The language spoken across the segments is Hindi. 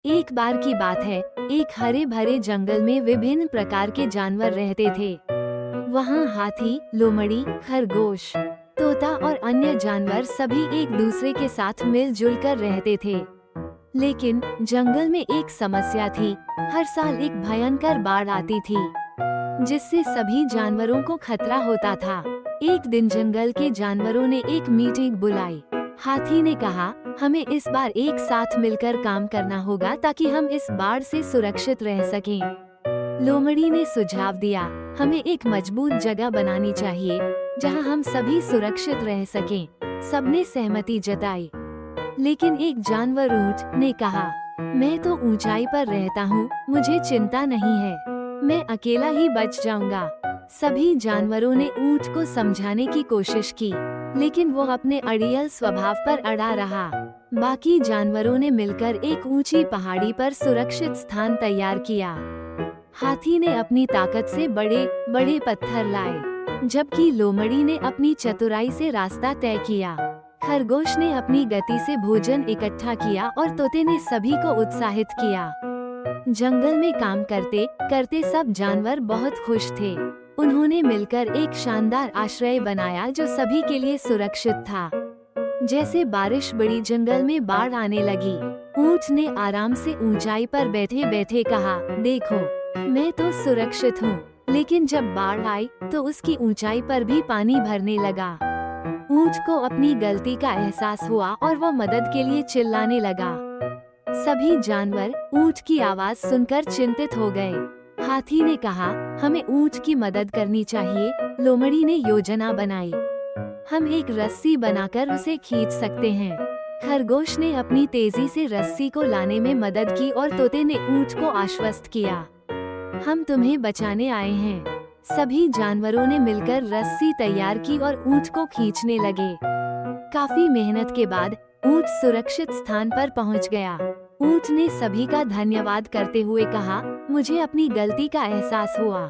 एक बार की बात है, एक हरे भरे जंगल में विभिन्न प्रकार के जानवर रहते थे। वहाँ हाथी, लोमड़ी, खरगोश, तोता और अन्य जानवर सभी एक दूसरे के साथ मिलजुल कर रहते थे। लेकिन जंगल में एक समस्या थी। हर साल एक भयंकर बाढ़ आती थी, जिससे सभी जानवरों को खतरा होता था। एक दिन जंगल के जानवरों ने एक मीटिंग बुलाई। हाथी ने कहा, हमें इस बार एक साथ मिलकर काम करना होगा ताकि हम इस बाढ़ से सुरक्षित रह सकें। लोमड़ी ने सुझाव दिया, हमें एक मजबूत जगह बनानी चाहिए जहां हम सभी सुरक्षित रह सकें। सबने सहमति जताई। लेकिन एक जानवर ऊंट ने कहा, मैं तो ऊंचाई पर रहता हूँ, मुझे चिंता नहीं है, मैं अकेला ही बच जाऊंगा। सभी जानवरों ने ऊंट को समझाने की कोशिश की, लेकिन वो अपने अड़ियल स्वभाव पर अड़ा रहा। बाकी जानवरों ने मिलकर एक ऊंची पहाड़ी पर सुरक्षित स्थान तैयार किया। हाथी ने अपनी ताकत से बड़े बड़े पत्थर लाए, जबकि लोमड़ी ने अपनी चतुराई से रास्ता तय किया। खरगोश ने अपनी गति से भोजन इकट्ठा किया और तोते ने सभी को उत्साहित किया। जंगल में काम करते करते सब जानवर बहुत खुश थे। उन्होंने मिलकर एक शानदार आश्रय बनाया जो सभी के लिए सुरक्षित था। जैसे बारिश बड़ी, जंगल में बाढ़ आने लगी। ऊंट ने आराम से ऊंचाई पर बैठे बैठे कहा, देखो, मैं तो सुरक्षित हूँ। लेकिन जब बाढ़ आई तो उसकी ऊंचाई पर भी पानी भरने लगा। ऊंट को अपनी गलती का एहसास हुआ और वो मदद के लिए चिल्लाने लगा। सभी जानवर ऊंट की आवाज सुनकर चिंतित हो गए। हाथी ने कहा, हमें ऊंट की मदद करनी चाहिए। लोमड़ी ने योजना बनाई, हम एक रस्सी बनाकर उसे खींच सकते हैं। खरगोश ने अपनी तेजी से रस्सी को लाने में मदद की और तोते ने ऊंट को आश्वस्त किया, हम तुम्हें बचाने आए हैं। सभी जानवरों ने मिलकर रस्सी तैयार की और ऊंट को खींचने लगे। काफी मेहनत के बाद ऊंट सुरक्षित स्थान पर पहुंच गया। ऊंट ने सभी का धन्यवाद करते हुए कहा, मुझे अपनी गलती का एहसास हुआ।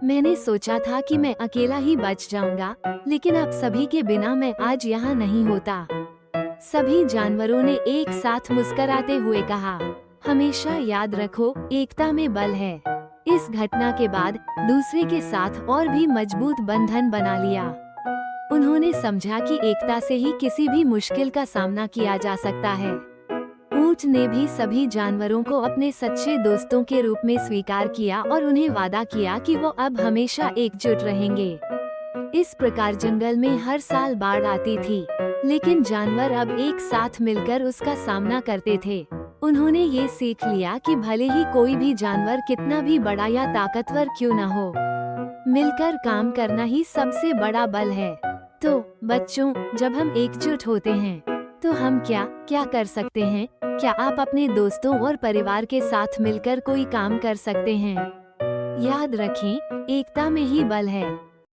मैंने सोचा था कि मैं अकेला ही बच जाऊंगा, लेकिन अब सभी के बिना मैं आज यहाँ नहीं होता। सभी जानवरों ने एक साथ मुस्कुराते हुए कहा, हमेशा याद रखो, एकता में बल है। इस घटना के बाद दूसरे के साथ और भी मजबूत बंधन बना लिया। उन्होंने समझा कि एकता से ही किसी भी मुश्किल का सामना किया जा सकता है। ऊंट ने भी सभी जानवरों को अपने सच्चे दोस्तों के रूप में स्वीकार किया और उन्हें वादा किया कि वो अब हमेशा एकजुट रहेंगे। इस प्रकार जंगल में हर साल बाढ़ आती थी, लेकिन जानवर अब एक साथ मिलकर उसका सामना करते थे। उन्होंने ये सीख लिया कि भले ही कोई भी जानवर कितना भी बड़ा या ताकतवर क्यों न हो, मिलकर काम करना ही सबसे बड़ा बल है। तो बच्चों, जब हम एकजुट होते हैं तो हम क्या क्या कर सकते हैं? क्या आप अपने दोस्तों और परिवार के साथ मिलकर कोई काम कर सकते हैं? याद रखें, एकता में ही बल है।